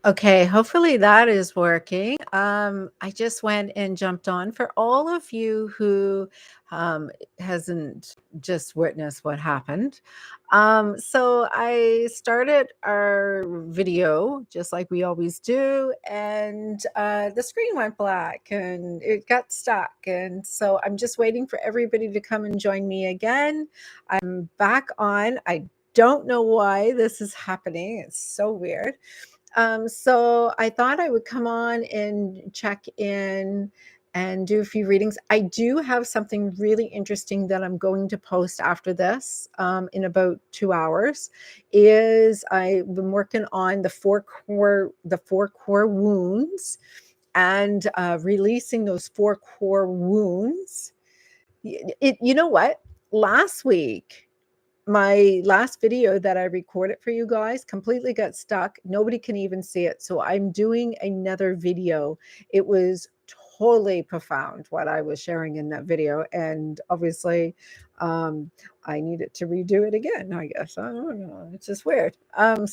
Okay, hopefully that is working. I just went and jumped on for all of you who hasn't just witnessed what happened. So I started our video just like we always do, and the screen went black and it got stuck. And so I'm just waiting for everybody to come and join me again. I'm back on. I don't know why this is happening. It's so weird. So I thought I would come on and check in and do a few readings. I do have something really interesting that I'm going to post after this in about 2 hours. Is I've been working on the four core wounds and releasing those four core wounds. You know what? Last week my last video that I recorded for you guys completely got stuck. Nobody can even see it. So I'm doing another video. It was totally profound what I was sharing in that video. And obviously, um, I needed to redo it again, I guess. I don't know. It's just weird. You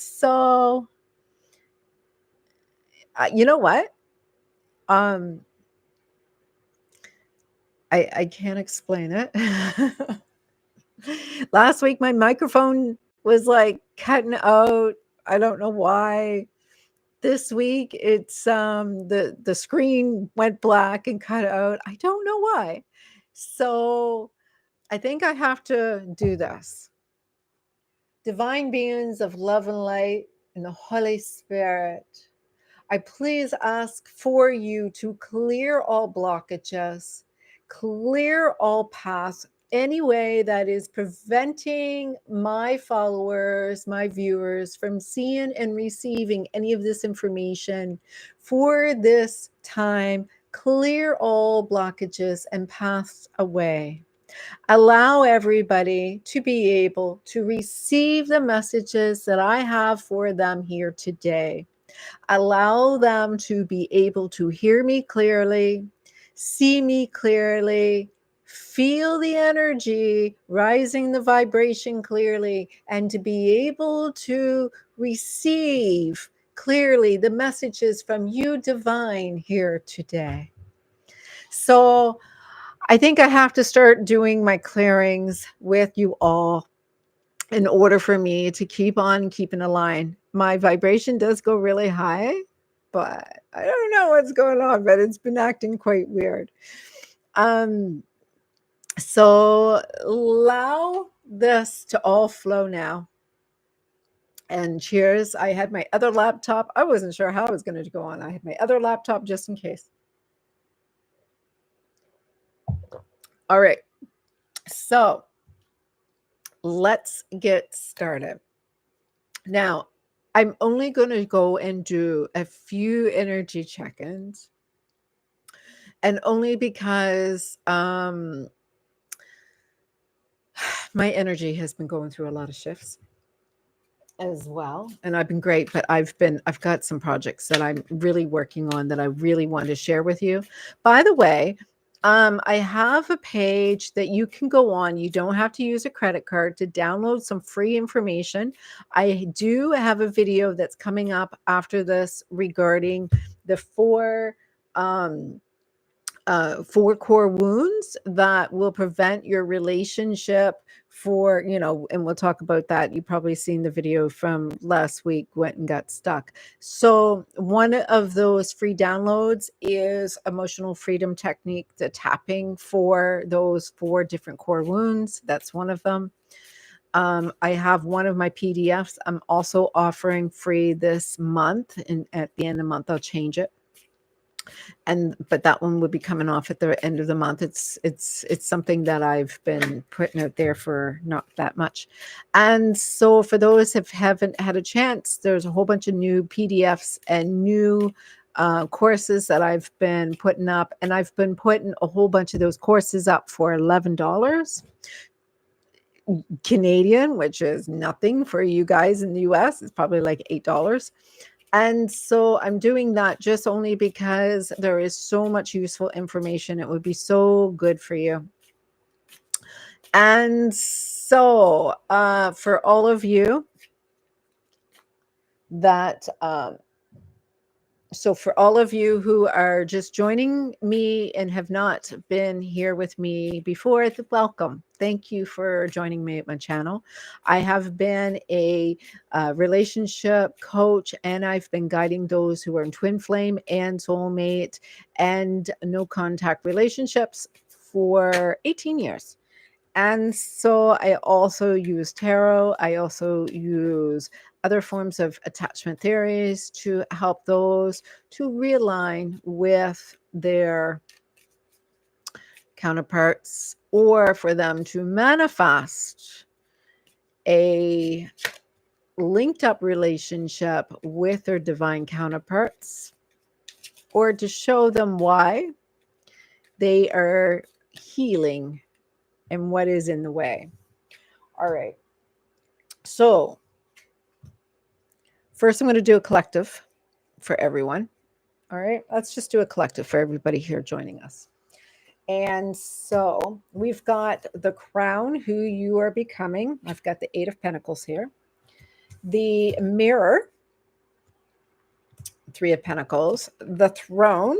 know what? Um, I can't explain it. Last week, my microphone was like cutting out. I don't know why. This week, it's the screen went black and cut out. I don't know why. So I think I have to do this. Divine beings of love and light and the Holy Spirit, I please ask for you to clear all blockages, clear all paths, any way that is preventing my followers, my viewers from seeing and receiving any of this information for this time. Clear all blockages and paths away. Allow everybody to be able to receive the messages that I have for them here today. Allow them to be able to hear me clearly, see me clearly, feel the energy, rising the vibration clearly, and to be able to receive clearly the messages from you, divine, here today. So I think I have to start doing my clearings with you all in order for me to keep on keeping a line. My vibration does go really high, but I don't know what's going on, but it's been acting quite weird. Um, so allow this to all flow now. And cheers. I had my other laptop. I wasn't sure how I was going to go on. I had my other laptop just in case. All right. So let's get started. Now, I'm only going to go and do a few energy check ins, and only because my energy has been going through a lot of shifts as well, and I've been great, but I've got some projects that I'm really working on that I really want to share with you. By the way, I have a page that you can go on. You don't have to use a credit card to download some free information. I do have a video that's coming up after this regarding the um, four core wounds that will prevent your relationship for, and we'll talk about that. You've probably seen the video from last week, went and got stuck. So one of those free downloads is emotional freedom technique, the tapping for those 4 different core wounds. That's one of them. I have one of my PDFs I'm also offering free this month, and at the end of the month I'll change it. But that one would be coming off at the end of the month. It's something that I've been putting out there for not that much. And so for those who haven't had a chance, there's a whole bunch of new PDFs and new courses that I've been putting up, and I've been putting a whole bunch of those courses up for $11 Canadian, which is nothing for you guys in the US. It's probably like $8. And so I'm doing that just only because there is so much useful information. It would be so good for you. And so for all of you that So for all of you who are just joining me and have not been here with me before, welcome. Thank you for joining me at my channel. I have been a relationship coach, and I've been guiding those who are in twin flame and soulmate and no contact relationships for 18 years. And so I also use tarot. I also use other forms of attachment theories to help those to realign with their counterparts, or for them to manifest a linked up relationship with their divine counterparts, or to show them why they are healing and what is in the way. All right. So first, I'm going to do a collective for everyone. All right, let's just do a collective for everybody here joining us. And so we've got the crown, who you are becoming. I've got the Eight of Pentacles here. The mirror, Three of Pentacles. The throne,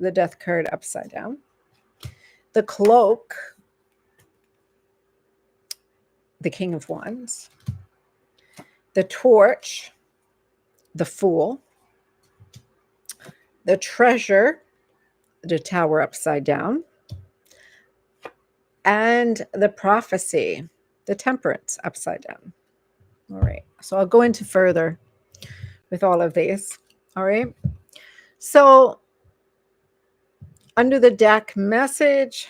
the Death card upside down. The cloak, the King of Wands. The torch, the Fool. The treasure, the Tower upside down. And the prophecy, the Temperance upside down. All right. So I'll go into further with all of these. All right. So under the deck message,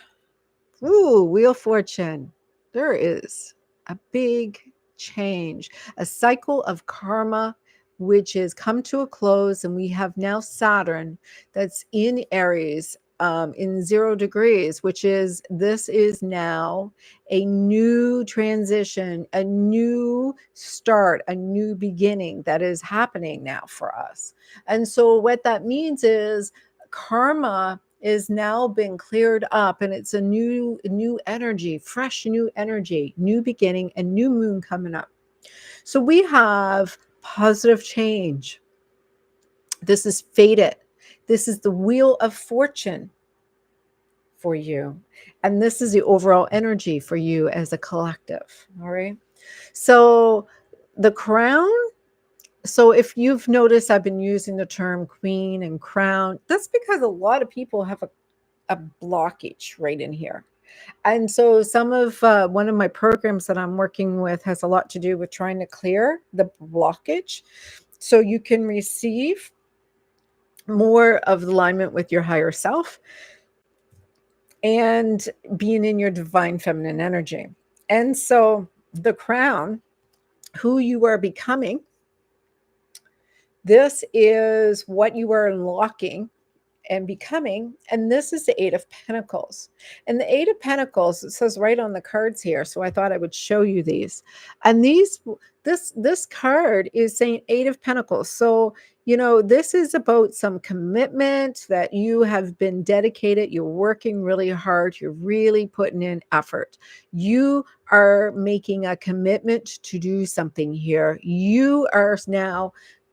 Wheel of Fortune. There is a big change, a cycle of karma, which has come to a close. And we have now Saturn that's in Aries, in 0 degrees, which is, this is now a new transition, a new start, a new beginning that is happening now for us. And so what that means is karma is now been cleared up, and it's a new energy, fresh new energy, new beginning, and new moon coming up. So we have positive change. This is fated. This is the Wheel of Fortune for you. And this is the overall energy for you as a collective. All right. So the crown. So if you've noticed, I've been using the term queen and crown. That's because a lot of people have a blockage right in here. And so some of one of my programs that I'm working with has a lot to do with trying to clear the blockage so you can receive more of alignment with your higher self and being in your divine feminine energy. And so the crown, who you are becoming, this is what you are unlocking and becoming. And this is the Eight of Pentacles. And the Eight of Pentacles, it says right on the cards here. So I thought I would show you these. And this card is saying Eight of Pentacles. So, you know, this is about some commitment that you have been dedicated. You're working really hard. You're really putting in effort. You are making a commitment to do something here. You are now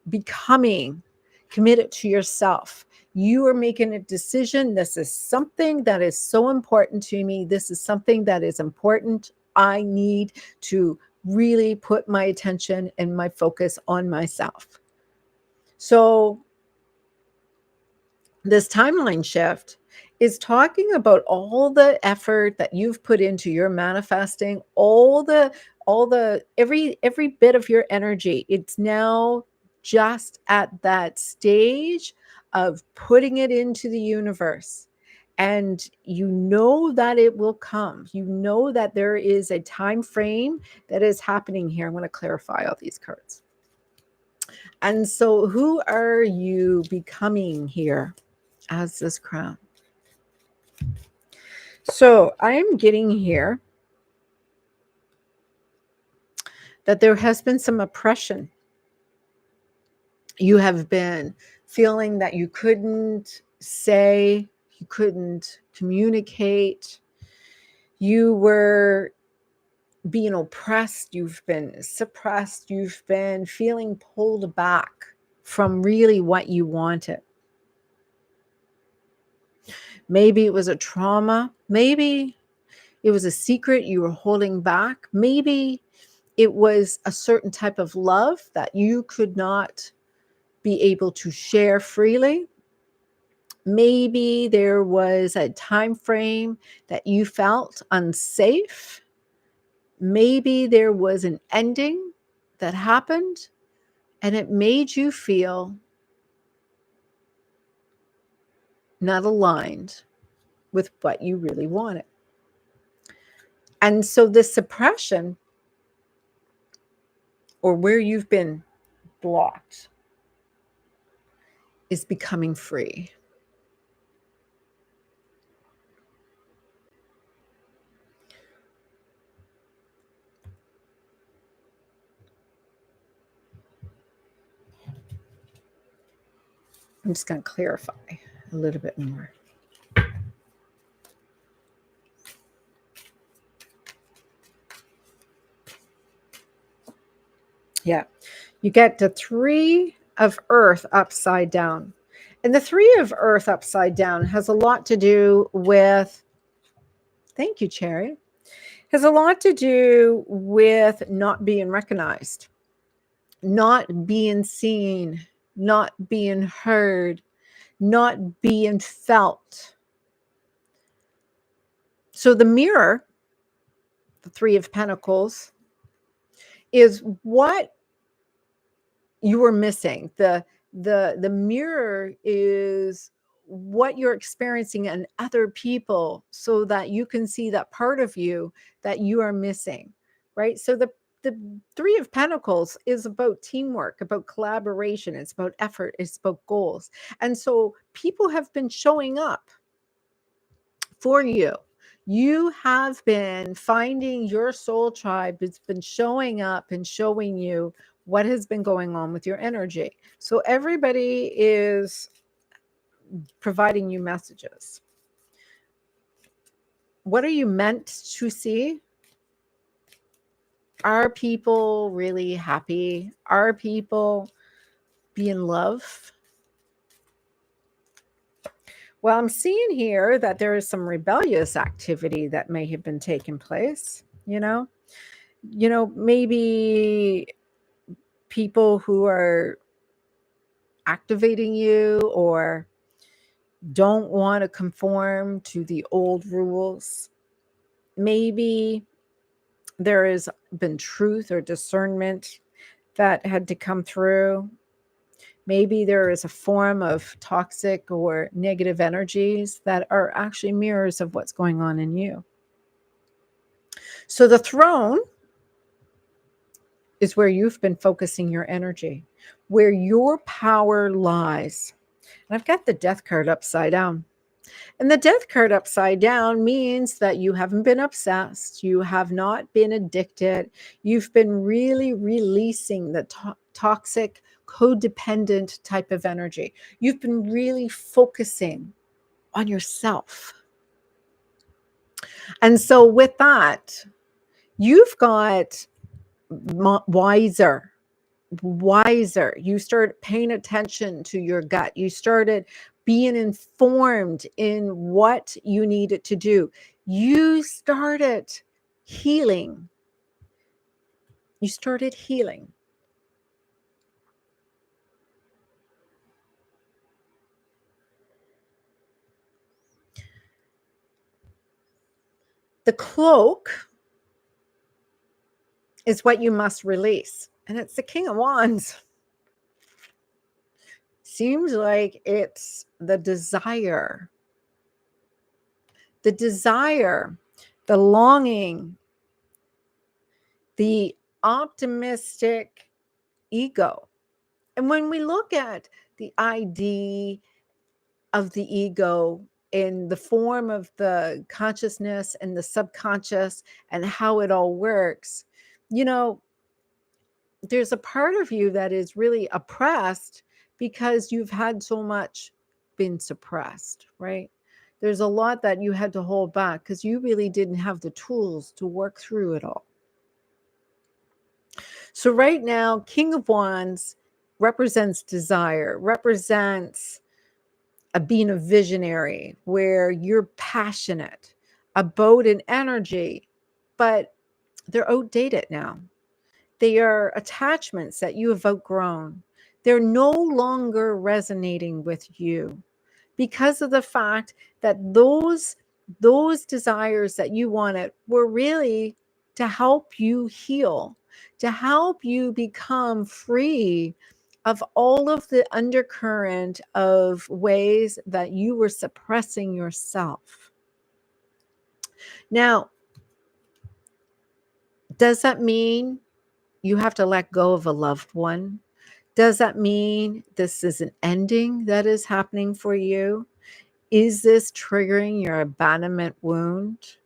becoming committed to yourself. You are making a decision. This is something that is so important to me. This is something that is important. I need to really put my attention and my focus on myself. So this timeline shift is talking about all the effort that you've put into your manifesting, every bit of your energy. It's now just at that stage of putting it into the universe. And you know that it will come. You know that there is a time frame that is happening here. I'm going to clarify all these cards. And so who are you becoming here as this crown? So I am getting here that there has been some oppression. You have been feeling that you couldn't say, you couldn't communicate. You were being oppressed. You've been suppressed. You've been feeling pulled back. from really what you wanted. Maybe it was a trauma. Maybe it was a secret you were holding back. Maybe it was a certain type of love that you could not be able to share freely. Maybe there was a time frame that you felt unsafe. Maybe there was an ending that happened and it made you feel not aligned with what you really wanted. And so this suppression, or where you've been blocked, is becoming free. I'm just going to clarify a little bit more. Yeah. You get the 3 of Earth upside down. And the 3 of Earth upside down has a lot to do with, thank you, Cherry, has a lot to do with not being recognized, not being seen, not being heard, not being felt. So the mirror, the 3 of Pentacles, is what you were missing. The mirror is what you're experiencing in other people so that you can see that part of you that you are missing, right? So the 3 of Pentacles is about teamwork, about collaboration, it's about effort, it's about goals. And so people have been showing up for you. You have been finding your soul tribe. It's been showing up and showing you what has been going on with your energy. So everybody is providing you messages. What are you meant to see? Are people really happy? Are people being loved? Well, I'm seeing here that there is some rebellious activity that may have been taking place, maybe people who are activating you or don't want to conform to the old rules. Maybe there has been truth or discernment that had to come through. Maybe there is a form of toxic or negative energies that are actually mirrors of what's going on in you. So the throne is where you've been focusing your energy, where your power lies. And I've got the Death card upside down. And the Death card upside down means that you haven't been obsessed. You have not been addicted. You've been really releasing the toxic, codependent type of energy. You've been really focusing on yourself. And so with that, you've got wiser. You started paying attention to your gut. You started being informed in what you needed to do. You started healing. The cloak is what you must release. And it's the King of Wands. Seems like it's the desire, the longing, the optimistic ego. And when we look at the ID of the ego in the form of the consciousness and the subconscious and how it all works, there's a part of you that is really oppressed because you've had so much been suppressed, right? There's a lot that you had to hold back because you really didn't have the tools to work through it all. So right now, King of Wands represents desire, represents being a visionary, where you're passionate about an energy, but they're outdated now. They are attachments that you have outgrown. They're no longer resonating with you because of the fact that those desires that you wanted were really to help you heal, to help you become free of all of the undercurrent of ways that you were suppressing yourself. Now, does that mean you have to let go of a loved one? Does that mean this is an ending that is happening for you? Is this triggering your abandonment wound?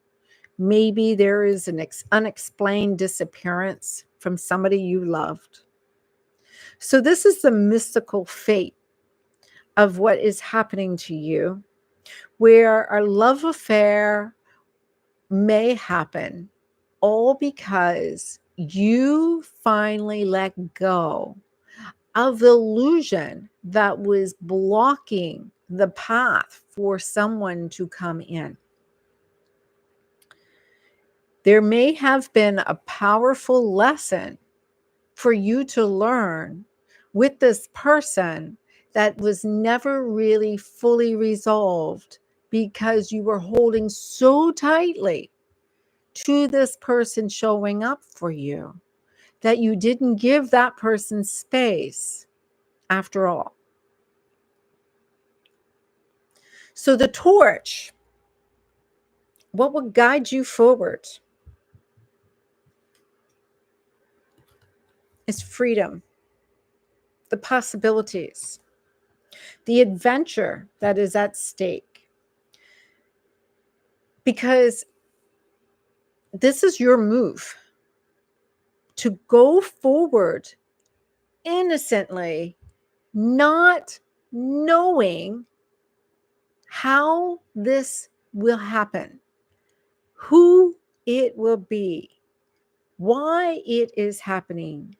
Maybe there is an unexplained disappearance from somebody you loved. So, this is the mystical fate of what is happening to you, where a love affair may happen all because you finally let go of the illusion that was blocking the path for someone to come in. There may have been a powerful lesson for you to learn with this person that was never really fully resolved because you were holding so tightly to this person showing up for you that you didn't give that person space after all. So the torch, what will guide you forward, is freedom, the possibilities, the adventure that is at stake. Because this is your move to go forward innocently, not knowing how this will happen, who it will be, why it is happening,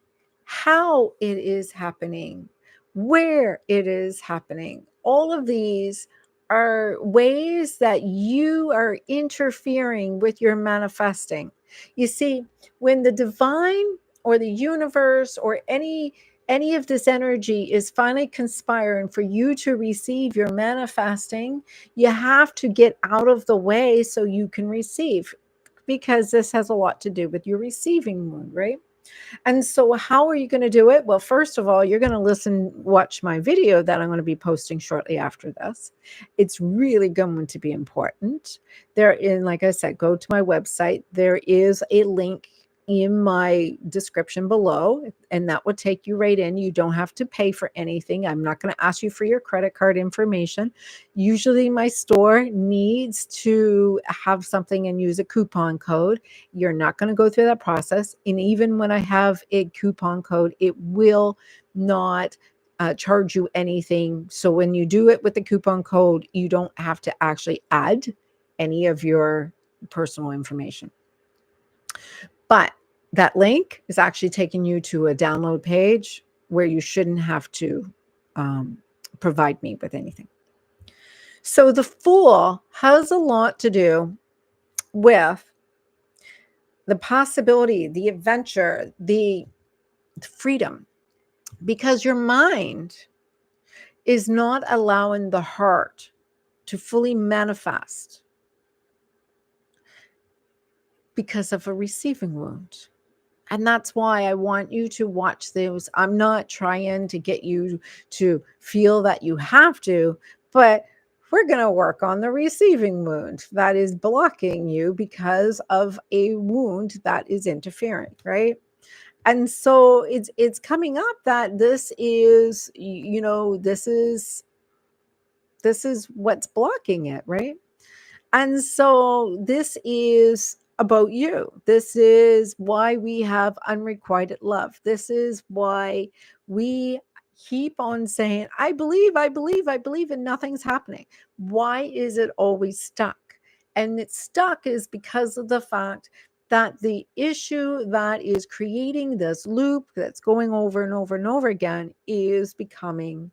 how it is happening, where it is happening. All of these are ways that you are interfering with your manifesting. You see, when the divine or the universe or any of this energy is finally conspiring for you to receive your manifesting, you have to get out of the way so you can receive, because this has a lot to do with your receiving wound, right? And so, how are you going to do it? Well, first of all, you're going to watch my video that I'm going to be posting shortly after this. It's really going to be important. Like I said, go to my website. There is a link in my description below, and that will take you right in. You don't have to pay for anything. I'm not going to ask you for your credit card information. Usually my store needs to have something and use a coupon code. You're not going to go through that process. And even when I have a coupon code, it will not charge you anything. So when you do it with the coupon code, you don't have to actually add any of your personal information. But that link is actually taking you to a download page where you shouldn't have to provide me with anything. So the Fool has a lot to do with the possibility, the adventure, the freedom, because your mind is not allowing the heart to fully manifest because of a receiving wound. And that's why I want you to watch those. I'm not trying to get you to feel that you have to, but we're going to work on the receiving wound that is blocking you because of a wound that is interfering, right? And so it's coming up that this is, this is what's blocking it, right? And so this is about you. This is why we have unrequited love. This is why we keep on saying, I believe, I believe, I believe, and nothing's happening. Why is it always stuck? And it's stuck is because of the fact that the issue that is creating this loop that's going over and over and over again is becoming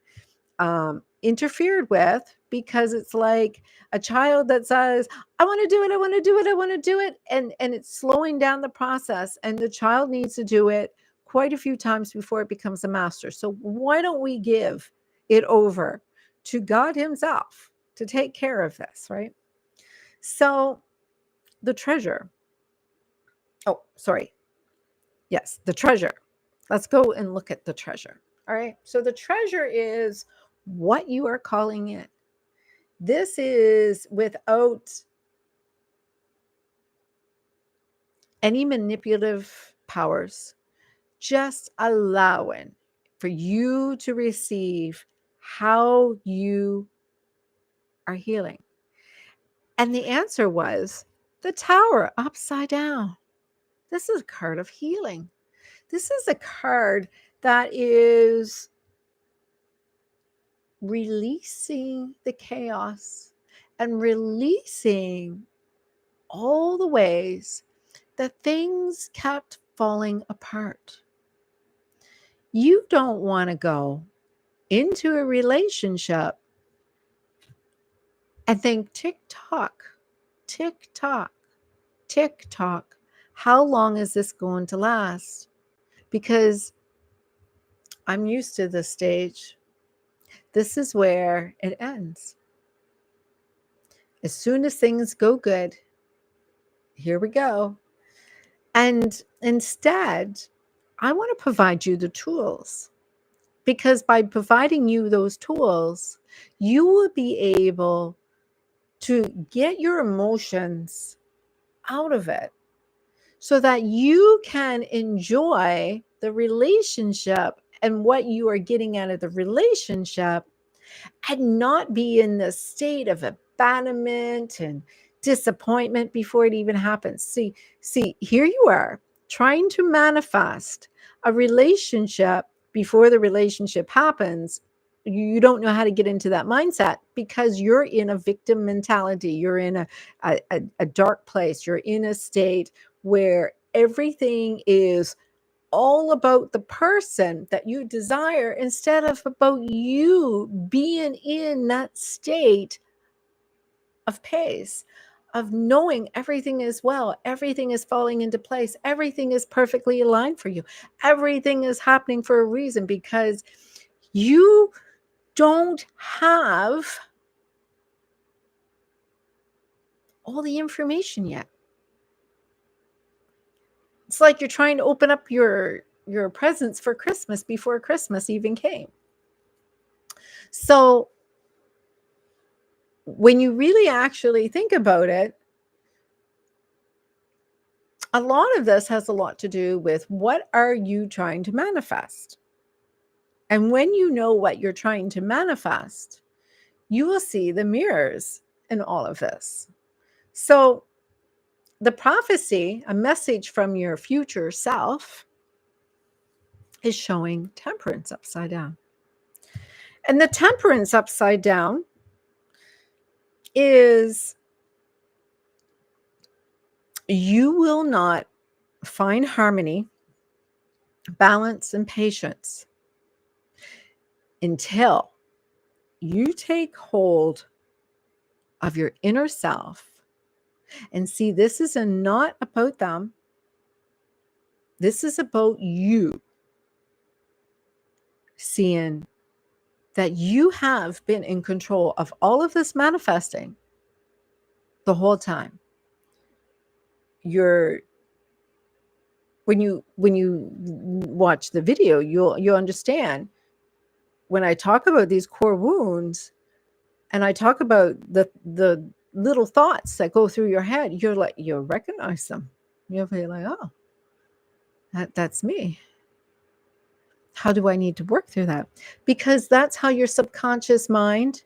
interfered with, because it's like a child that says, I want to do it, I want to do it, I want to do it. And it's slowing down the process. And the child needs to do it quite a few times before it becomes a master. So why don't we give it over to God Himself to take care of this, right? So the treasure. Oh, sorry. Yes, the treasure. Let's go and look at the treasure. All right. So the treasure is what you are calling in. This is without any manipulative powers, just allowing for you to receive how you are healing. And the answer was the tower upside down. This is a card of healing. This is a card that is releasing the chaos and releasing all the ways that things kept falling apart. You don't want to go into a relationship and think, tick tock, tick tock, tick tock. How long is this going to last? Because I'm used to this stage. This is where it ends. As soon as things go good, here we go. And instead, I want to provide you the tools, because by providing you those tools, you will be able to get your emotions out of it so that you can enjoy the relationship and what you are getting out of the relationship, and not be in the state of abandonment and disappointment before it even happens. See, here you are trying to manifest a relationship before the relationship happens. You don't know how to get into that mindset because you're in a victim mentality. You're in a dark place. You're in a state where everything is all about the person that you desire instead of about you being in that state of pace, of knowing everything is well, everything is falling into place, everything is perfectly aligned for you, everything is happening for a reason, because you don't have all the information yet. It's like you're trying to open up your presents for Christmas before Christmas even came. So when you really actually think about it, a lot of this has a lot to do with what are you trying to manifest? And when you know what you're trying to manifest, you will see the mirrors in all of this. So the prophecy, a message from your future self, is showing temperance upside down. And the temperance upside down is you will not find harmony, balance, and patience until you take hold of your inner self and see this is not about them. This is about you seeing that you have been in control of all of this manifesting the whole time. When you watch the video, you'll understand when I talk about these core wounds and I talk about the little thoughts that go through your head, you'll recognize them. You'll be like, oh, that's me. How do I need to work through that? Because that's how your subconscious mind,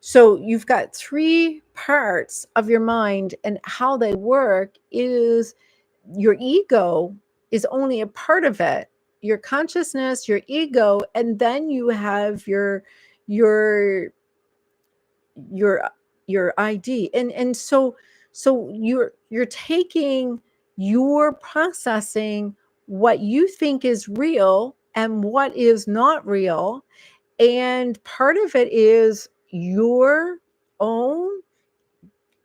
so you've got three parts of your mind, and how they work is your ego is only a part of it. Your consciousness, your ego, and then you have your ID. And so So you're processing what you think is real and what is not real. And part of it is your own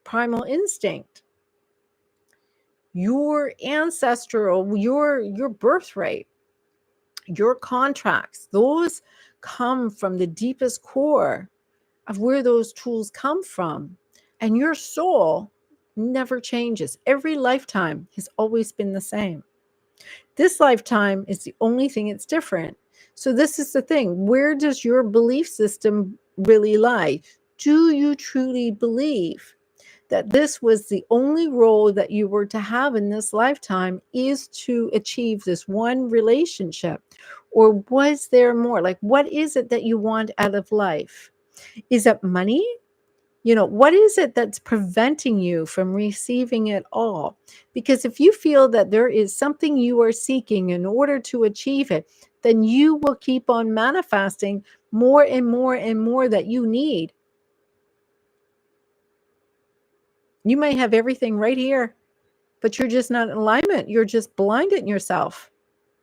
primal instinct, your ancestral, your birthright, your contracts. Those come from the deepest core of where those tools come from. And your soul never changes. Every lifetime has always been the same. This lifetime is the only thing that's different. So, this is the thing. Where does your belief system really lie? Do you truly believe that this was the only role that you were to have in this lifetime, is to achieve this one relationship? Or was there more? Like, what is it that you want out of life? Is it money? What is it that's preventing you from receiving it all? Because if you feel that there is something you are seeking in order to achieve it, then you will keep on manifesting more and more and more that you need. You may have everything right here, but you're just not in alignment. You're just blinding yourself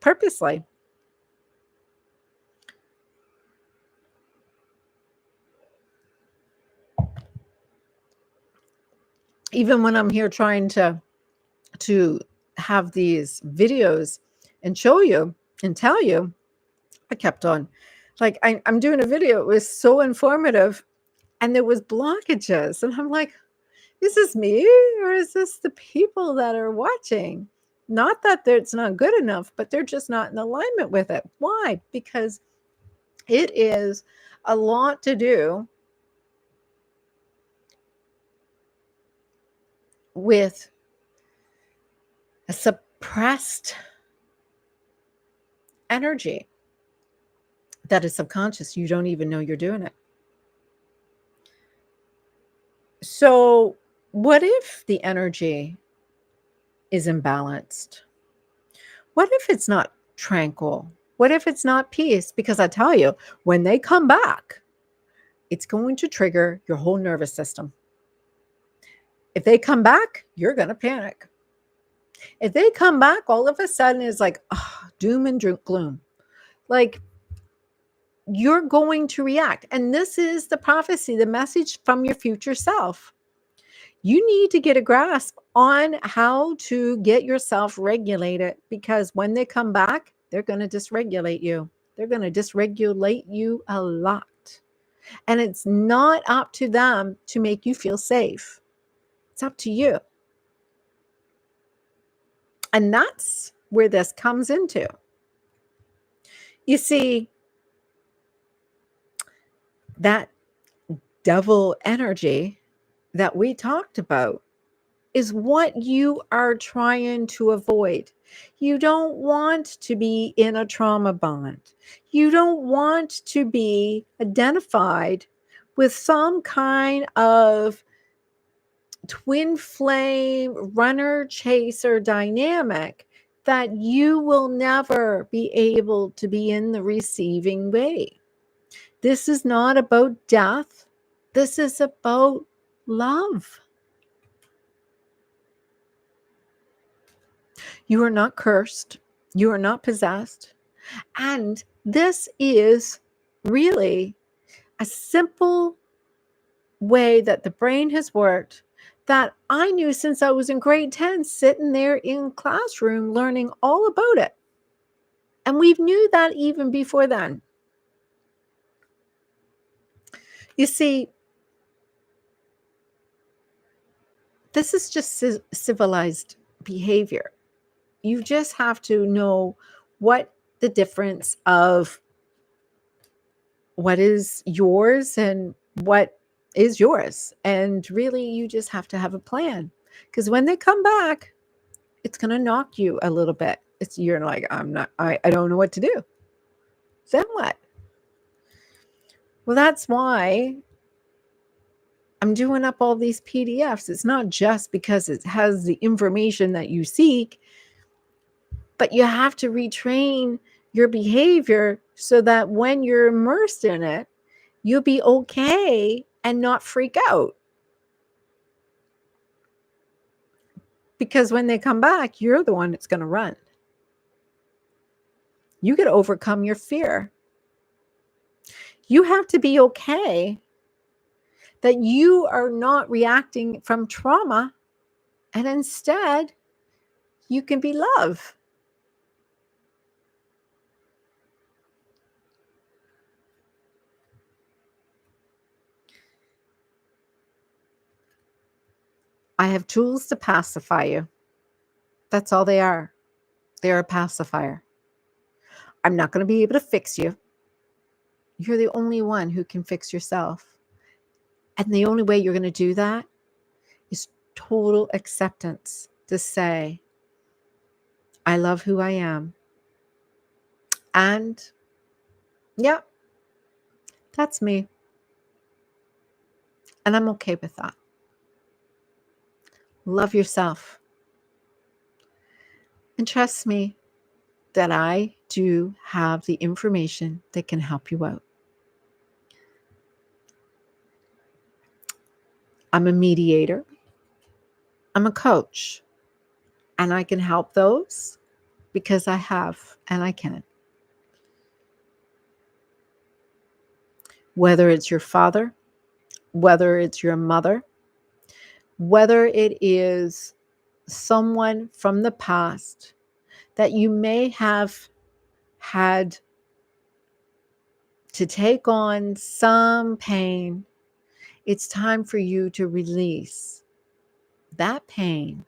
purposely. Even when I'm here trying to have these videos and show you and tell you, I kept on. Like, I'm doing a video. It was so informative, and there was blockages. And I'm like, is this me or is this the people that are watching? Not that it's not good enough, but they're just not in alignment with it. Why? Because it is a lot to do with a suppressed energy that is subconscious. You don't even know you're doing it. So, what if the energy is imbalanced? What if it's not tranquil? What if it's not peace? Because I tell you, when they come back, it's going to trigger your whole nervous system. If they come back, you're going to panic. If they come back, all of a sudden it's like doom and gloom. Like, you're going to react. And this is the prophecy, the message from your future self. You need to get a grasp on how to get yourself regulated, because when they come back, they're going to dysregulate you. They're going to dysregulate you a lot. And it's not up to them to make you feel safe. It's up to you. And that's where this comes into. You see, that devil energy that we talked about is what you are trying to avoid. You don't want to be in a trauma bond. You don't want to be identified with some kind of twin flame runner chaser dynamic that you will never be able to be in the receiving way. This is not about death. This is about love. You are not cursed. You are not possessed. And this is really a simple way that the brain has worked that I knew since I was in grade 10, sitting there in classroom learning all about it. And we knew that even before then. You see, this is just civilized behavior. You just have to know what the difference of what is yours and what is yours. And really, you just have to have a plan, because when they come back, it's going to knock you a little bit. You're like, I don't know what to do. Then what? Well, that's why I'm doing up all these PDFs. It's not just because it has the information that you seek, but you have to retrain your behavior so that when you're immersed in it, you'll be okay and not freak out. Because when they come back, you're the one that's going to run. You got to overcome your fear. You have to be okay that you are not reacting from trauma, and instead you can be love. I have tools to pacify you. That's all they are. They're a pacifier. I'm not going to be able to fix you. You're the only one who can fix yourself. And the only way you're going to do that is total acceptance, to say, I love who I am. And yeah, that's me. And I'm okay with that. Love yourself. And trust me that I do have the information that can help you out. I'm a mediator. I'm a coach. And I can help those because I have and I can. Whether it's your father, whether it's your mother, whether it is someone from the past that you may have had to take on some pain, it's time for you to release that pain.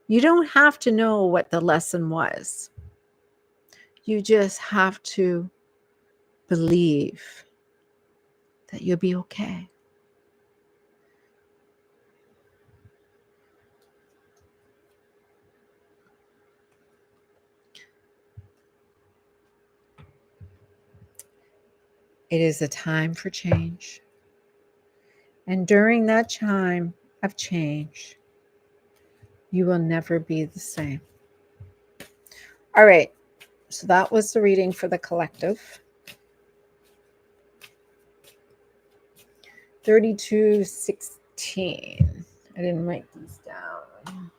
You don't have to know what the lesson was. You just have to believe that you'll be okay. It is a time for change. And during that time of change, you will never be the same. All right. So that was the reading for the collective. 3216. I didn't write these down.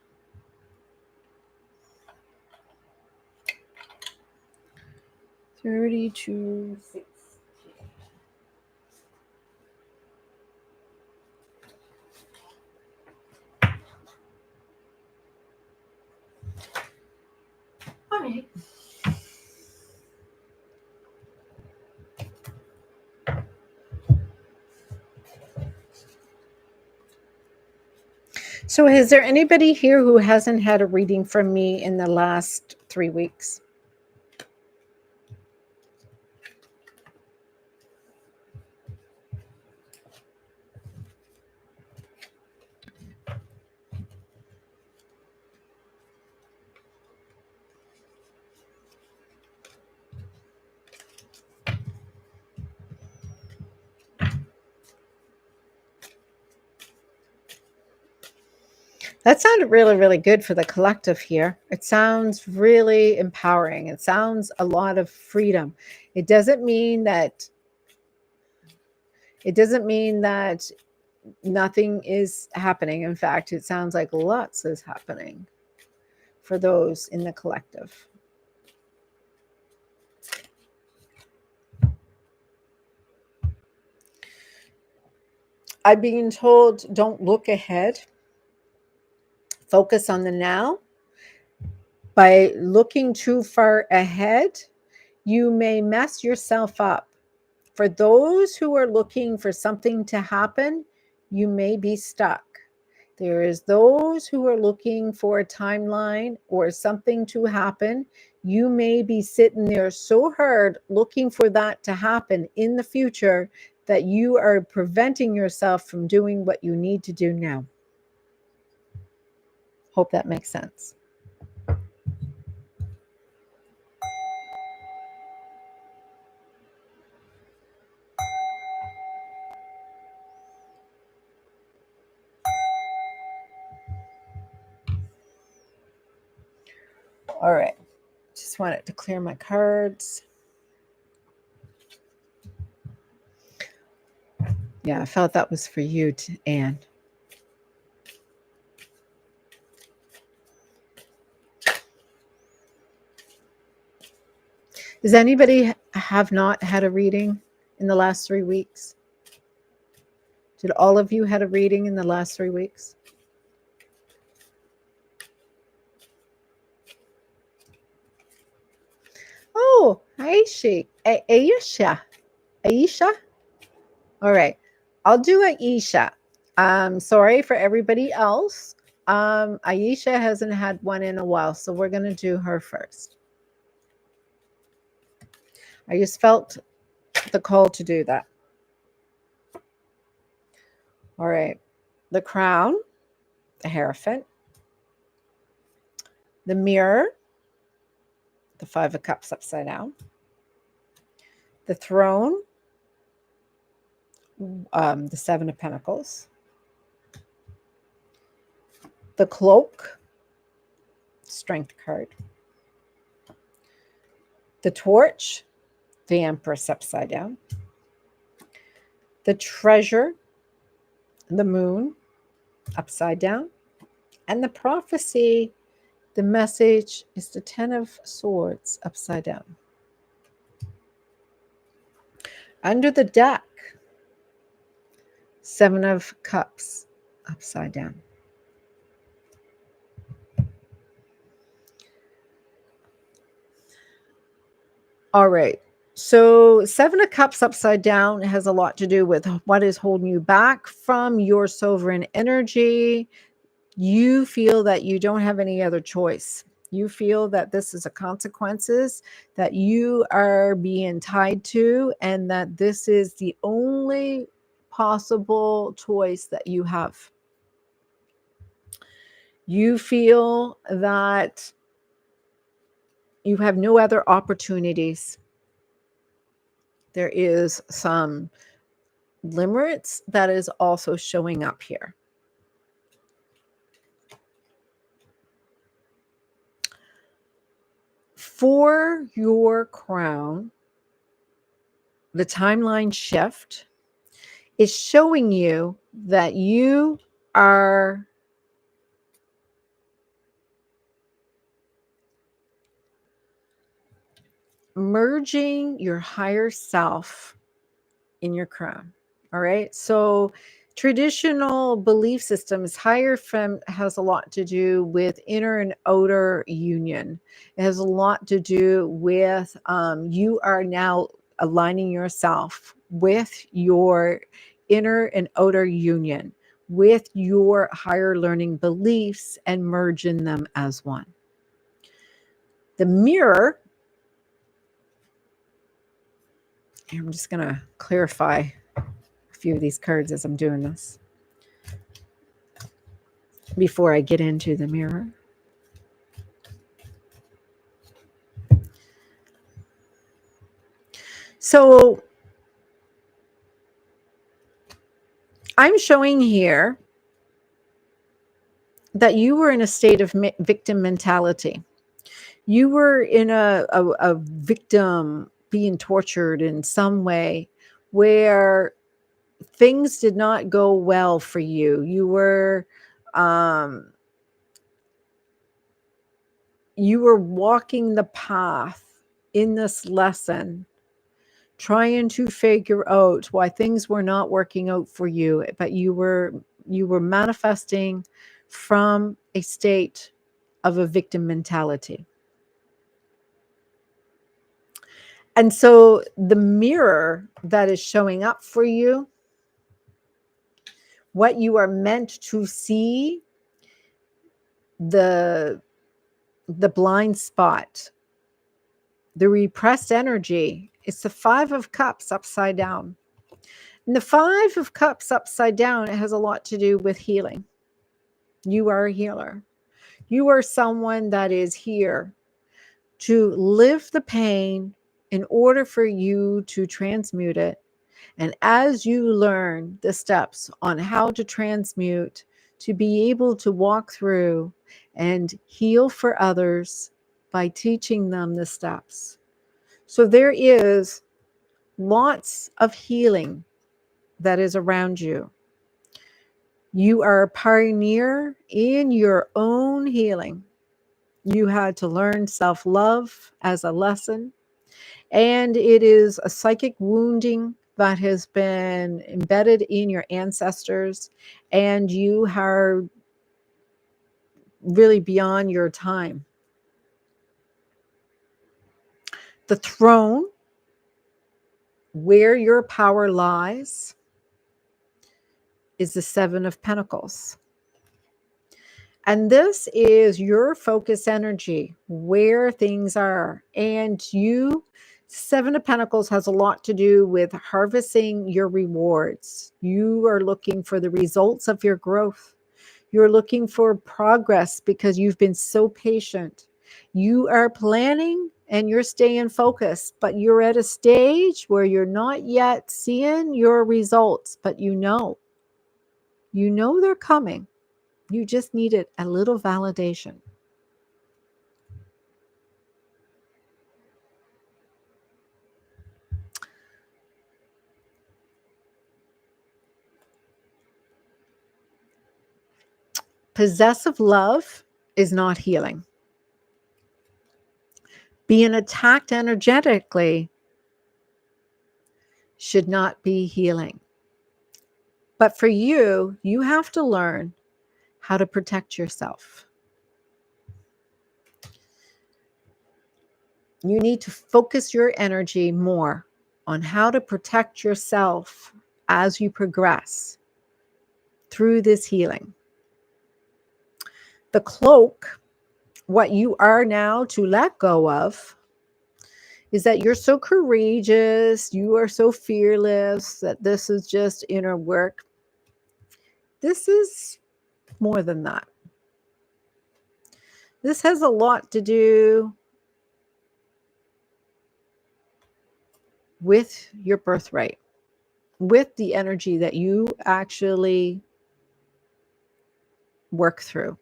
3216. All right. So is there anybody here who hasn't had a reading from me in the last 3 weeks? That sounded really, really good for the collective here. It sounds really empowering. It sounds a lot of freedom. It doesn't mean that nothing is happening. In fact, it sounds like lots is happening for those in the collective. I'm being told don't look ahead. Focus on the now. By looking too far ahead, you may mess yourself up. For those who are looking for something to happen, you may be stuck. There is those who are looking for a timeline or something to happen. You may be sitting there so hard looking for that to happen in the future that you are preventing yourself from doing what you need to do now. Hope that makes sense. All right. Just wanted to clear my cards. Yeah, I felt that was for you, Anne. Does anybody have not had a reading in the last 3 weeks? Did all of you had a reading in the last 3 weeks? Oh, Aisha. Aisha. Aisha? All right. I'll do Aisha. Sorry for everybody else. Aisha hasn't had one in a while, so we're going to do her first. I just felt the call to do that. All right. The crown, the Hierophant, the mirror, the Five of Cups upside down, the throne, the Seven of Pentacles, the cloak, Strength card, the torch, the Empress upside down, the treasure, the moon upside down, and the prophecy, the message is the Ten of Swords upside down. Under the deck, Seven of Cups upside down. All right. So Seven of Cups upside down has a lot to do with what is holding you back from your sovereign energy. You feel that you don't have any other choice. You feel that this is a consequences that you are being tied to, and that this is the only possible choice that you have. You feel that you have no other opportunities. There is some limerence that is also showing up here. For your crown, the timeline shift is showing you that you are merging your higher self in your crown. All right. So traditional belief systems, Hierophant has a lot to do with inner and outer union. It has a lot to do with you are now aligning yourself with your inner and outer union, with your higher learning beliefs, and merging them as one. The mirror, I'm just going to clarify a few of these cards as I'm doing this before I get into the mirror. So I'm showing here that you were in a state of victim mentality. You were in a victim being tortured in some way where things did not go well for you. You were walking the path in this lesson, trying to figure out why things were not working out for you, but you were manifesting from a state of a victim mentality. And so the mirror that is showing up for you, what you are meant to see, the blind spot, the repressed energy, it's the Five of Cups upside down. And the Five of Cups upside down, it has a lot to do with healing. You are a healer. You are someone that is here to live the pain in order for you to transmute it. And as you learn the steps on how to transmute, to be able to walk through and heal for others by teaching them the steps. So there is lots of healing that is around you. You are a pioneer in your own healing. You had to learn self-love as a lesson. And it is a psychic wounding that has been embedded in your ancestors, and you are really beyond your time. The throne, where your power lies, is the Seven of Pentacles. And this is your focus energy, where things are. And you, Seven of Pentacles has a lot to do with harvesting your rewards. You are looking for the results of your growth. You're looking for progress because you've been so patient. You are planning and you're staying focused, but you're at a stage where you're not yet seeing your results, but you know they're coming. You just needed a little validation. Possessive love is not healing. Being attacked energetically should not be healing. But for you, you have to learn how to protect yourself. You need to focus your energy more on how to protect yourself as you progress through this healing. The cloak, what you are now to let go of, is that you're so courageous, you are so fearless, that this is just inner work. This is more than that. This has a lot to do with your birthright, with the energy that you actually work through.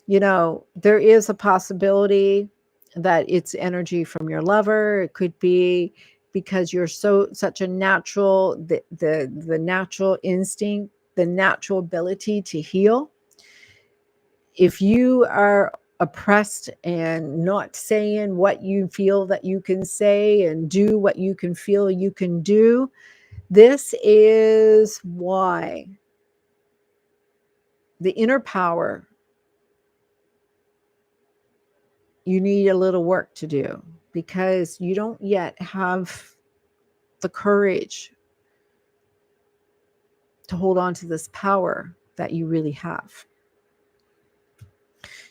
You know, there is a possibility that it's energy from your lover. It could be because you're such a natural, the natural instinct, the natural ability to heal. If you are oppressed and not saying what you feel that you can say and do what you can feel you can do, this is why the inner power, you need a little work to do because you don't yet have the courage to hold on to this power that you really have.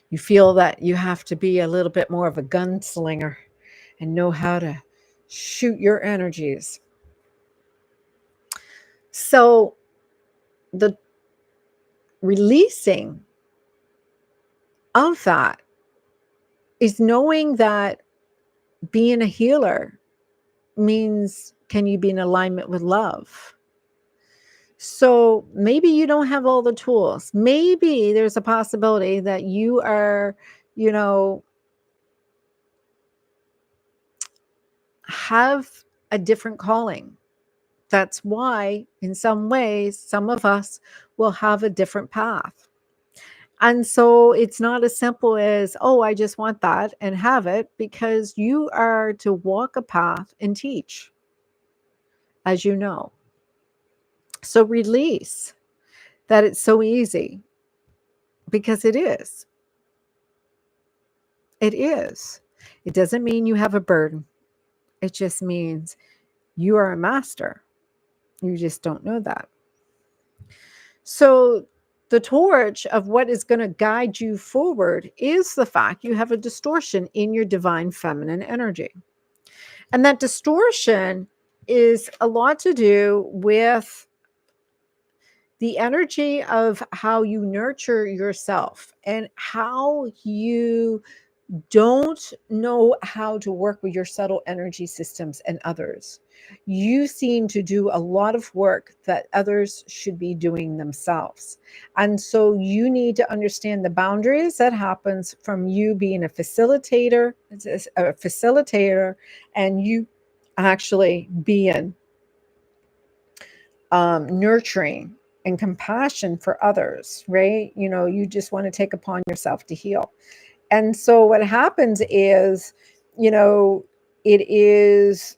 You feel that you have to be a little bit more of a gunslinger and know how to shoot your energies. So the releasing of that is knowing that being a healer means, can you be in alignment with love? So maybe you don't have all the tools. Maybe there's a possibility that you are, you know, have a different calling. That's why, in some ways, some of us will have a different path. And so it's not as simple as, oh, I just want that and have it, because you are to walk a path and teach, as you know. So release that it's so easy, because it is. It is. It doesn't mean you have a burden. It just means you are a master. You just don't know that. So the torch of what is going to guide you forward is the fact you have a distortion in your divine feminine energy. And that distortion is a lot to do with the energy of how you nurture yourself and how you don't know how to work with your subtle energy systems and others. You seem to do a lot of work that others should be doing themselves. And so you need to understand the boundaries that happens from you being a facilitator, and you actually being nurturing and compassion for others, right? You know, you just want to take upon yourself to heal. And so what happens is, you know, It is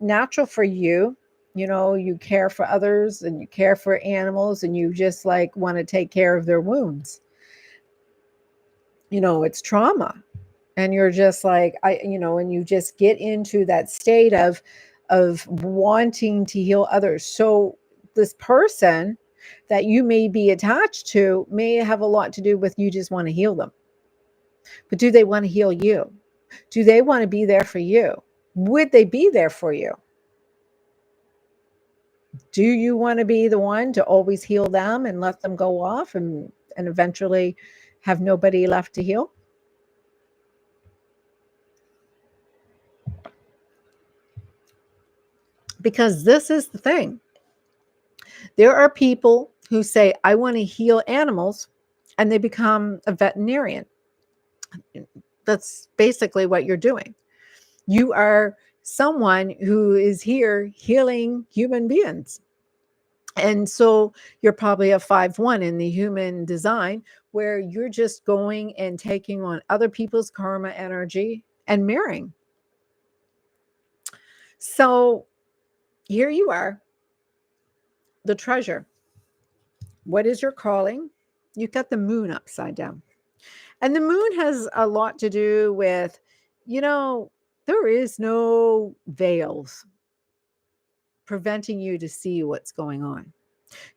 natural for you. You know, you care for others and you care for animals and you just like want to take care of their wounds. You know, it's trauma. And you're just like, and you just get into that state of wanting to heal others. So this person that you may be attached to may have a lot to do with you just want to heal them. But do they want to heal you? Do they want to be there for you? Would they be there for you? Do you want to be the one to always heal them and let them go off and eventually have nobody left to heal? Because this is the thing. There are people who say, I want to heal animals, and they become a veterinarian. That's basically what you're doing. You are someone who is here healing human beings. And so you're probably a 5-1 in the human design, where you're just going and taking on other people's karma energy and mirroring. So here you are, the treasure. What is your calling? You've got the moon upside down. And the moon has a lot to do with, you know, there is no veils preventing you to see what's going on.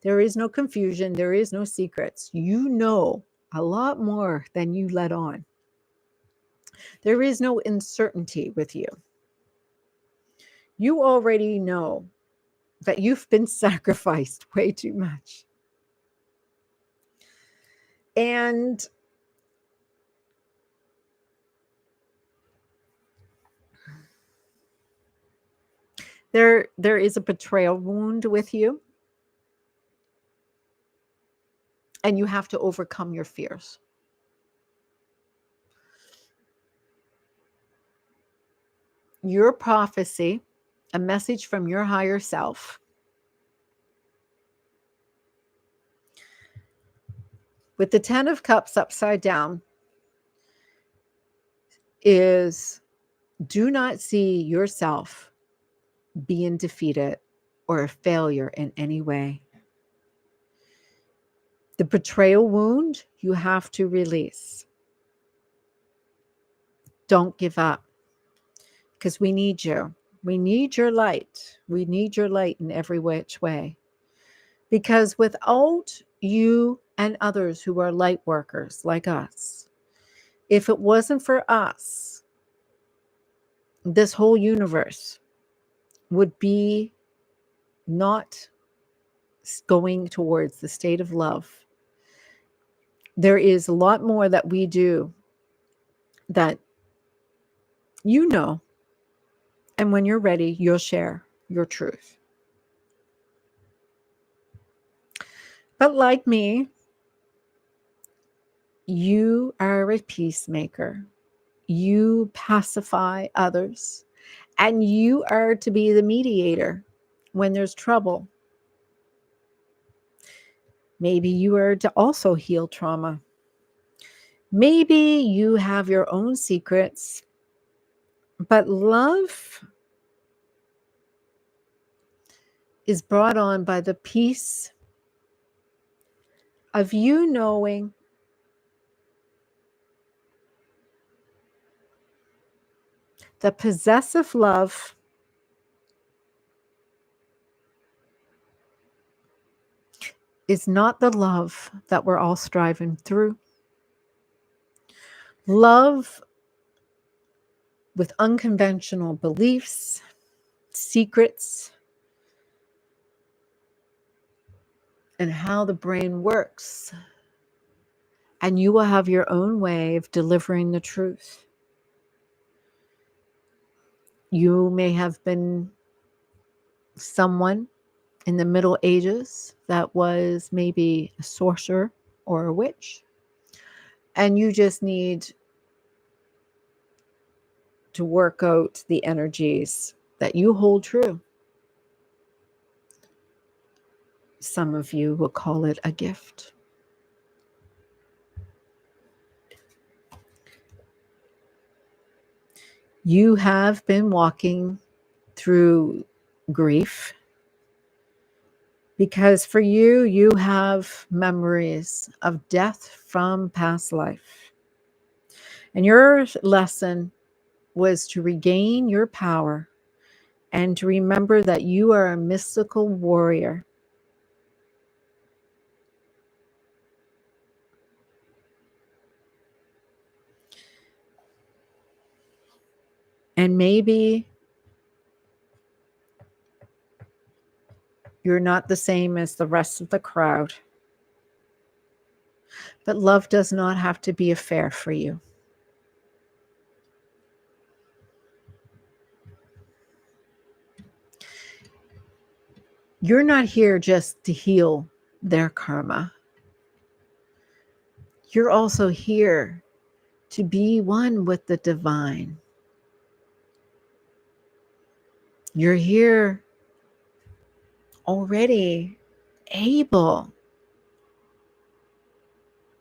There is no confusion. There is no secrets. You know a lot more than you let on. There is no uncertainty with you. You already know that you've been sacrificed way too much. And there is a betrayal wound with you, and you have to overcome your fears. Your prophecy, a message from your higher self, with the 10 of Cups upside down, is do not see yourself being defeated or a failure in any way. The betrayal wound you have to release. Don't give up, because we need you. We need your light. We need your light in every which way. Because without you and others who are light workers like us, if it wasn't for us, this whole universe would be not going towards the state of love. There is a lot more that we do that you know, and when you're ready, you'll share your truth. But like me, you are a peacemaker. You pacify others, and you are to be the mediator when there's trouble. Maybe you are to also heal trauma. Maybe you have your own secrets, but love is brought on by the peace of you knowing that possessive love is not the love that we're all striving through. Love with unconventional beliefs, secrets, and how the brain works. And you will have your own way of delivering the truth. You may have been someone in the Middle Ages that was maybe a sorcerer or a witch, and you just need to work out the energies that you hold true. Some of you will call it a gift. You have been walking through grief because for you, you have memories of death from past life. And your lesson was to regain your power and to remember that you are a mystical warrior. And maybe you're not the same as the rest of the crowd, but love does not have to be a fair for you. You're not here just to heal their karma. You're also here to be one with the divine. You're here already able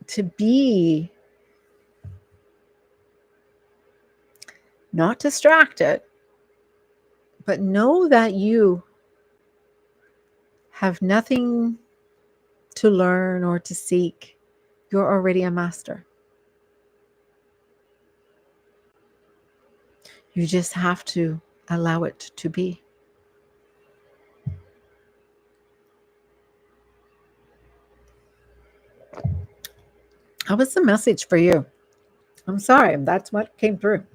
to be not distracted, but know that you have nothing to learn or to seek. You're already a master. You just have to allow it to be. How was the message for you? I'm sorry, that's what came through.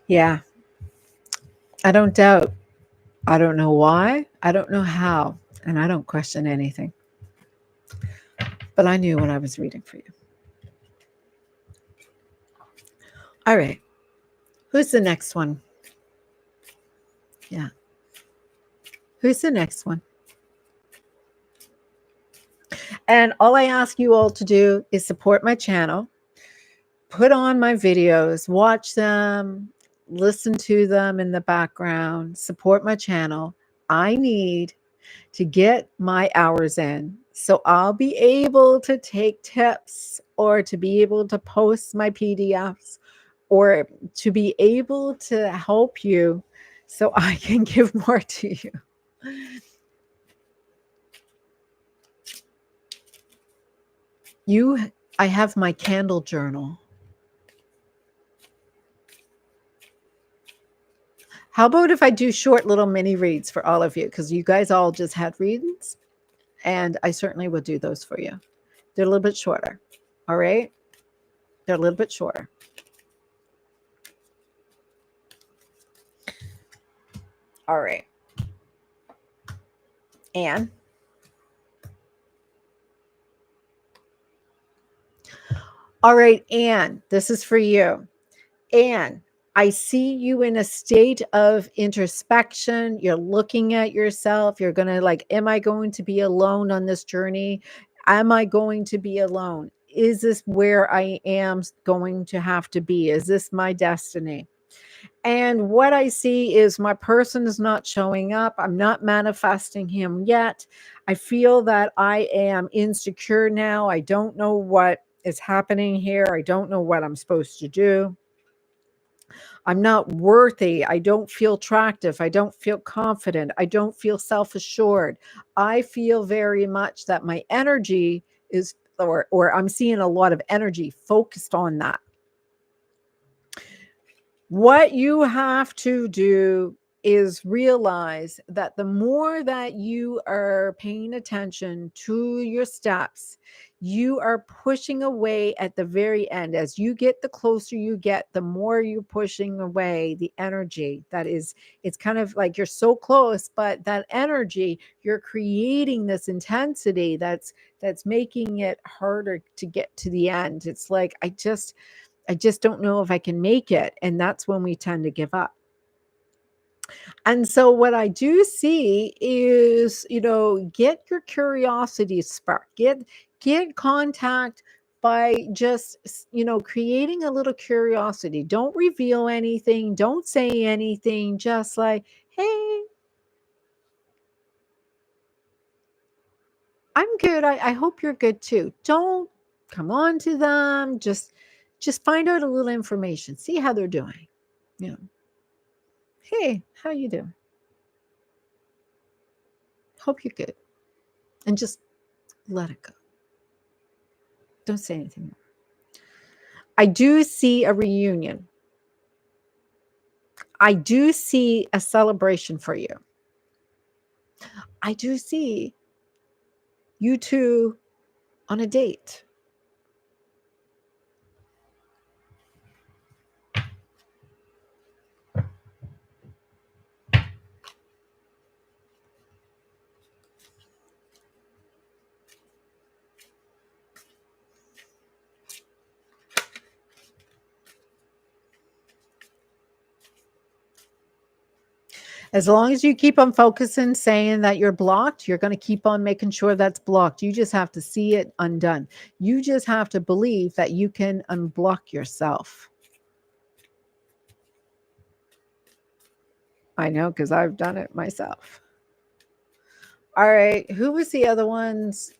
Yeah, I don't doubt. I don't know why. I don't know how. And I don't question anything. But I knew what I was reading for you. All right. Who's the next one? Yeah. Who's the next one? And all I ask you all to do is support my channel, put on my videos, watch them, listen to them in the background, support my channel. I need to get my hours in. So I'll be able to take tips or to be able to post my PDFs or to be able to help you so I can give more to you. I have my candle journal. How about if I do short little mini reads for all of you? Because you guys all just had readings, and I certainly will do those for you. They're a little bit shorter. All right? They're a little bit shorter. All right. Anne. All right, Anne, this is for you. Anne, I see you in a state of introspection. You're looking at yourself. You're going to like, am I going to be alone on this journey? Am I going to be alone? Is this where I am going to have to be? Is this my destiny? And what I see is my person is not showing up. I'm not manifesting him yet. I feel that I am insecure now. I don't know what is happening here. I don't know what I'm supposed to do. I'm not worthy. I don't feel attractive. I don't feel confident. I don't feel self assured. I feel very much that my energy is, or I'm seeing a lot of energy focused on that. What you have to do is realize that the more that you are paying attention to your steps, you are pushing away at the very end. As you get, the closer you get, the more you're pushing away the energy that is, it's kind of like you're so close, but that energy, you're creating this intensity that's making it harder to get to the end. It's like, I just don't know if I can make it. And that's when we tend to give up. And so what I do see is, get your curiosity sparked, get contact by just, creating a little curiosity. Don't reveal anything. Don't say anything. Just like, hey, I'm good. I hope you're good too. Don't come on to them. Just find out a little information. See how they're doing. You know, hey, how you doing? Hope you're good. And just let it go. Don't say anything more. I do see a reunion. I do see a celebration for you. I do see you two on a date. As long as you keep on focusing, saying that you're blocked, you're going to keep on making sure that's blocked. You just have to see it undone. You just have to believe that you can unblock yourself. I know, because I've done it myself. All right. Who was the other ones?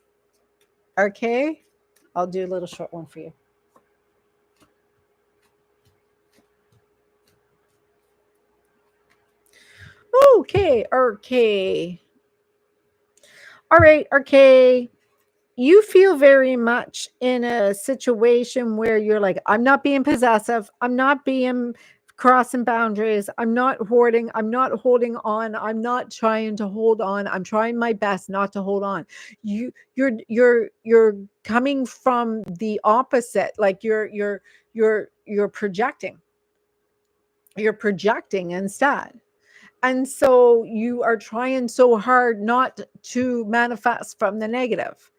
RK? I'll do a little short one for you. Okay, RK. All right, RK. You feel very much in a situation where you're like, I'm not being possessive. I'm not being crossing boundaries. I'm not hoarding. I'm not holding on. I'm not trying to hold on. I'm trying my best not to hold on. You're coming from the opposite. Like you're projecting. You're projecting instead. And so you are trying so hard not to manifest from the negative.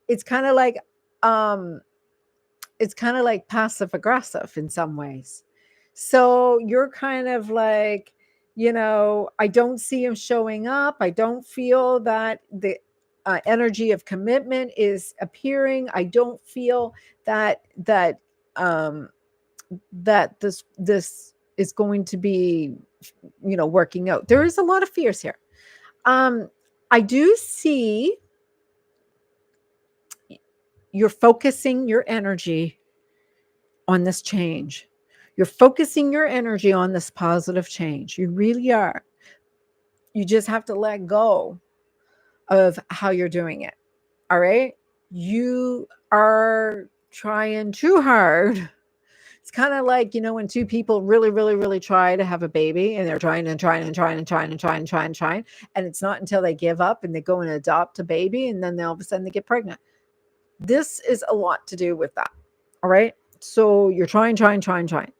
It's kind of like um it's kind of like passive aggressive in some ways. So you're kind of like, I don't see him showing up. I don't feel that the energy of commitment is appearing. I don't feel um that this is going to be, working out. There is a lot of fears here. um I do see you're focusing your energy on this change. You're focusing your energy on this positive change. You really are. You just have to let go of how you're doing it. All right. You are trying too hard. It's kind of like, when two people really, really, really try to have a baby and they're trying and trying and trying and trying and trying and trying and trying. And it's not until they give up and they go and adopt a baby and then all of a sudden they get pregnant. This is a lot to do with that. All right. So you're trying, trying, trying, trying.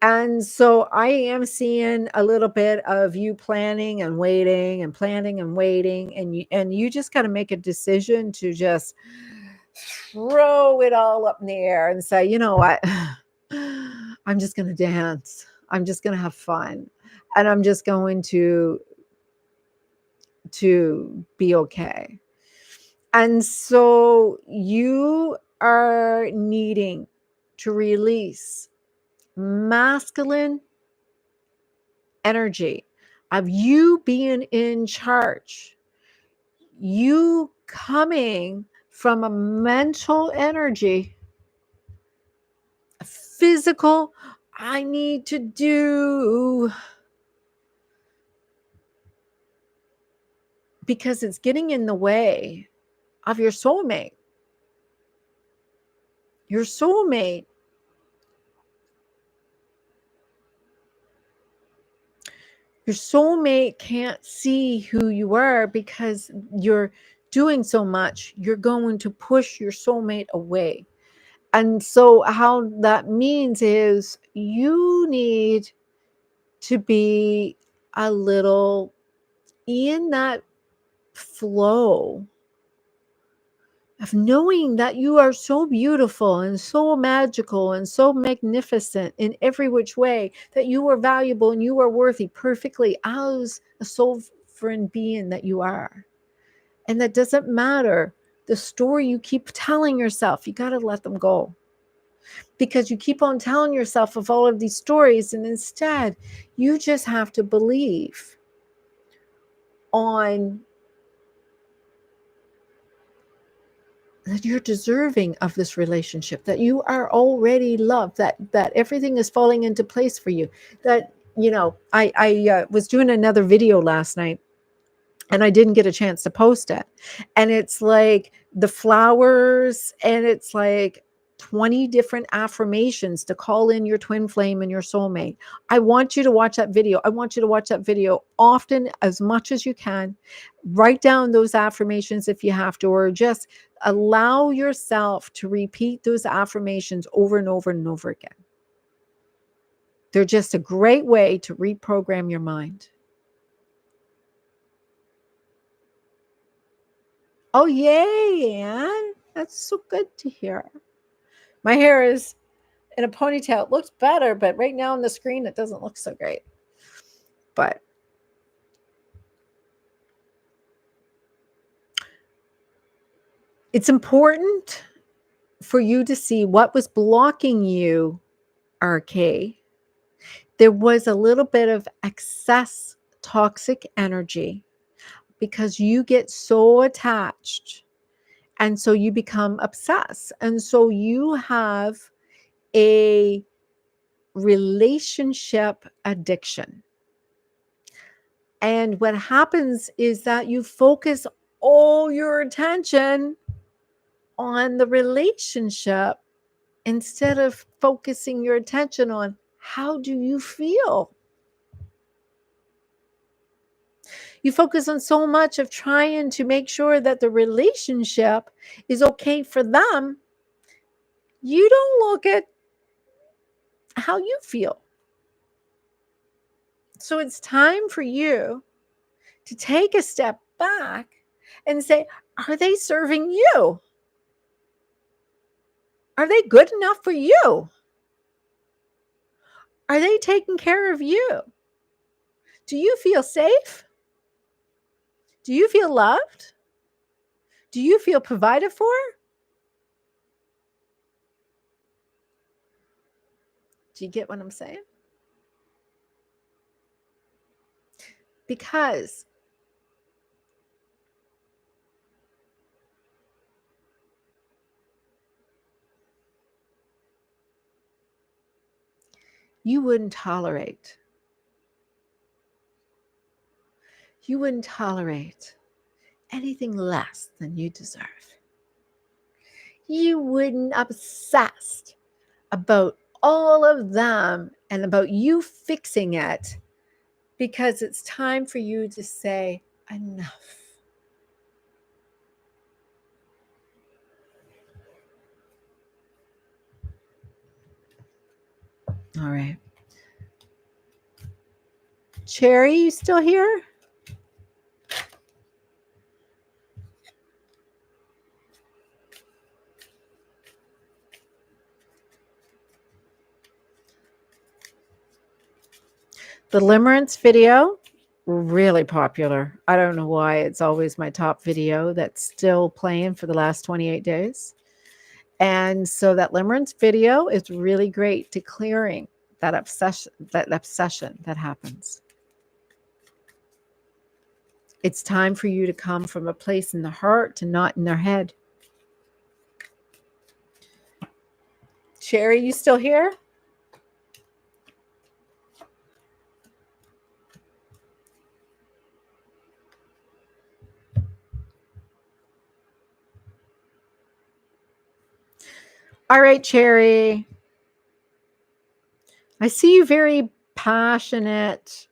And so I am seeing a little bit of you planning and waiting and planning and waiting. And you just got to make a decision to just throw it all up in the air and say, you know what? I'm just going to dance. I'm just going to have fun. And I'm just going to be okay. And so you are needing to release masculine energy of you being in charge, you coming from a mental energy, a physical, I need to do, because it's getting in the way of your soulmate. Your soulmate can't see who you are because you're doing so much. You're going to push your soulmate away. And so how that means is you need to be a little in that flow of knowing that you are so beautiful and so magical and so magnificent in every which way, that you are valuable and you are worthy perfectly as a sovereign being that you are. And that doesn't matter The story you keep telling yourself, you got to let them go. Because you keep on telling yourself of all of these stories, and instead you just have to believe on that you're deserving of this relationship, that you are already loved, that everything is falling into place for you. That, I was doing another video last night, and I didn't get a chance to post it. And it's like the flowers, and it's like 20 different affirmations to call in your twin flame and your soulmate. I want you to watch that video. I want you to watch that video often, as much as you can. Write down those affirmations if you have to, or just allow yourself to repeat those affirmations over and over and over again. They're just a great way to reprogram your mind. Oh, yay, Anne. That's so good to hear. My hair is in a ponytail. It looks better, but right now on the screen, it doesn't look so great. But it's important for you to see what was blocking you, RK. There was a little bit of excess toxic energy because you get so attached. And so you become obsessed. And so you have a relationship addiction. And what happens is that you focus all your attention on the relationship instead of focusing your attention on how do you feel. You focus on so much of trying to make sure that the relationship is okay for them. You don't look at how you feel. So it's time for you to take a step back and say, are they serving you? Are they good enough for you? Are they taking care of you? Do you feel safe? Do you feel loved? Do you feel provided for? Do you get what I'm saying? Because you wouldn't tolerate anything less than you deserve. You wouldn't obsess about all of them and about you fixing it, because it's time for you to say enough. All right. Cherry, you still here? The limerence video, really popular. I don't know why it's always my top video that's still playing for the last 28 days. And so that limerence video is really great to clearing that obsession that happens. It's time for you to come from a place in the heart to not in their head. Sherry, you still here? All right, Cherry. I see you very passionate,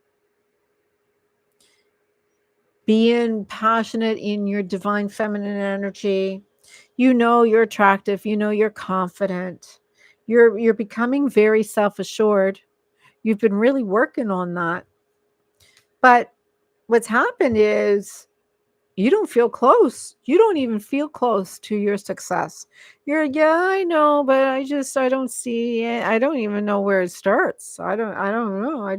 being passionate in your divine feminine energy. You know you're attractive. You know you're confident. You're becoming very self-assured. You've been really working on that. But what's happened is you don't feel close. You don't even feel close to your success. Yeah, I know, but I don't see it. I don't even know where it starts. I don't know. I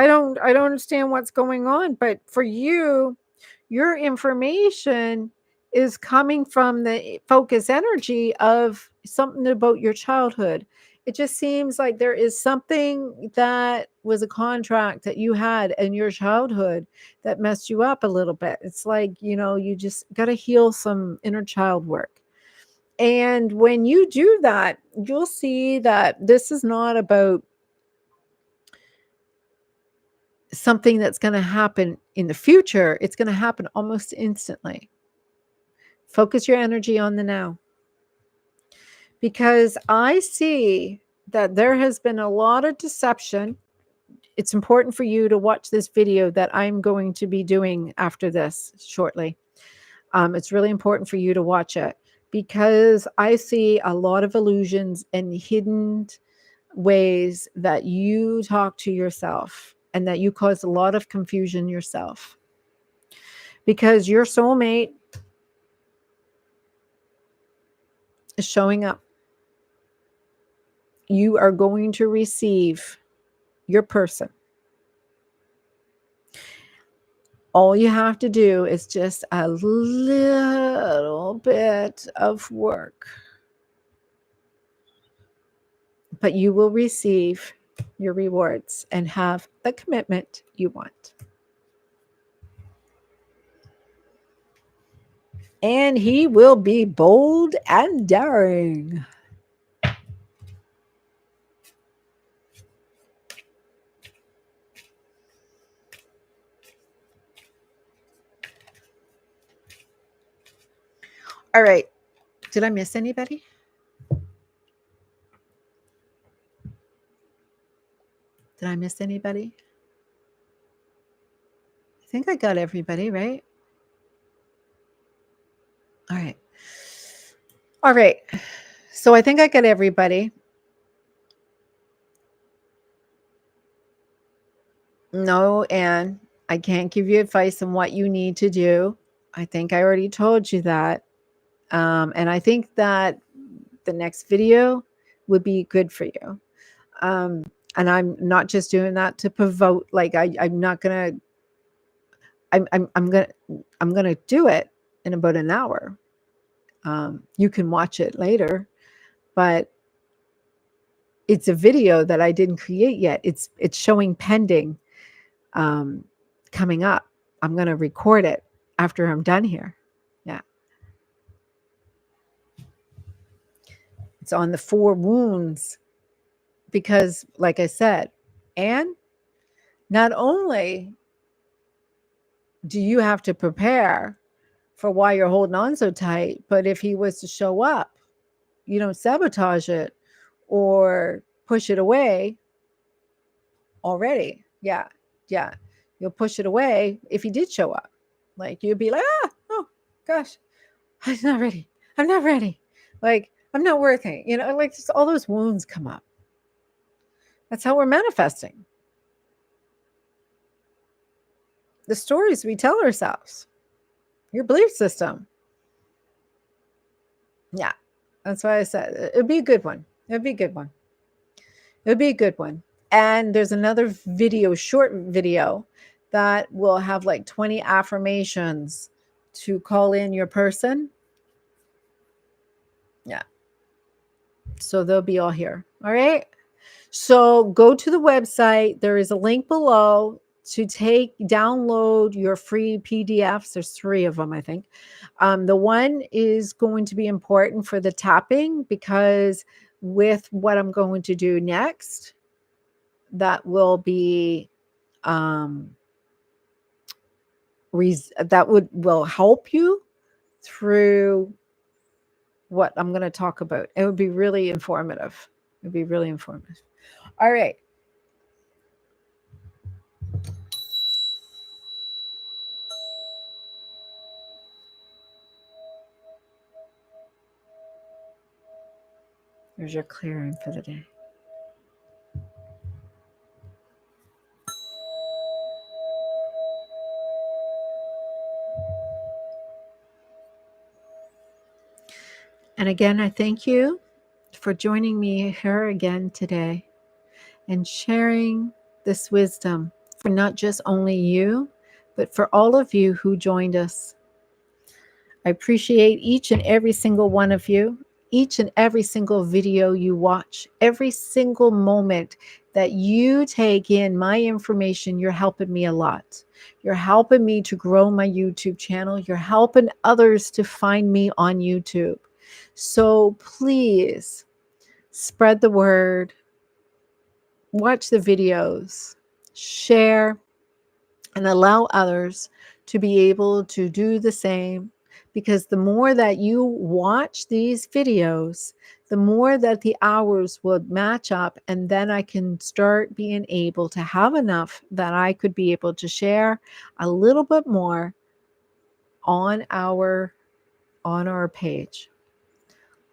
don't understand what's going on. But for you, your information is coming from the focus energy of something about your childhood. It just seems like there is something that was a contract that you had in your childhood that messed you up a little bit. It's like, you just got to heal some inner child work. And when you do that, you'll see that this is not about something that's going to happen in the future. It's going to happen almost instantly. Focus your energy on the now. Because I see that there has been a lot of deception. It's important for you to watch this video that I'm going to be doing after this shortly. It's really important for you to watch it because I see a lot of illusions and hidden ways that you talk to yourself and that you cause a lot of confusion yourself. Because your soulmate is showing up. You are going to receive your person. All you have to do is just a little bit of work. But you will receive your rewards and have the commitment you want. And he will be bold and daring. All right. Did I miss anybody? Did I miss anybody? I think I got everybody, right? All right. All right. So I think I got everybody. No, Anne, I can't give you advice on what you need to do. I think I already told you that. And I think that the next video would be good for you. And I'm not just doing that to provoke, like I'm not gonna, I'm gonna do it in about an hour. You can watch it later, but it's a video that I didn't create yet. It's showing pending, coming up. I'm gonna record it after I'm done here. Yeah. It's on the 4 wounds because, like I said, and not only do you have to prepare for why you're holding on so tight, but if he was to show up, you don't sabotage it or push it away already. Yeah. Yeah. You'll push it away if he did show up. Like you'd be like, oh gosh, I'm not ready. I'm not ready. Like, I'm not working. Like just all those wounds come up. That's how we're manifesting. The stories we tell ourselves, your belief system. Yeah. That's why I said it'd be a good one. It'd be a good one. It'd be a good one. And there's another video, short video, that will have like 20 affirmations to call in your person. Yeah. So they'll be all here. All right. So go to the website. There is a link below to download your free PDFs. There's 3 of them, I think. The one is going to be important for the tapping because with what I'm going to do next, that will be will help you through what I'm going to talk about. It would be really informative. It would be really informative. All right. There's your clearing for the day. And again, I thank you for joining me here again today and sharing this wisdom for not just only you, but for all of you who joined us. I appreciate each and every single one of you, each and every single video you watch, every single moment that you take in my information. You're helping me a lot. You're helping me to grow my YouTube channel. You're helping others to find me on YouTube. So please spread the word, watch the videos, share, and allow others to be able to do the same. Because the more that you watch these videos, the more that the hours would match up, and then I can start being able to have enough that I could be able to share a little bit more on our page.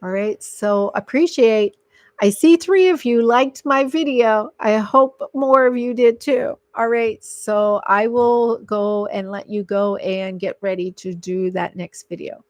All right. So appreciate. I see 3 of you liked my video. I hope more of you did too. All right. So I will go and let you go and get ready to do that next video.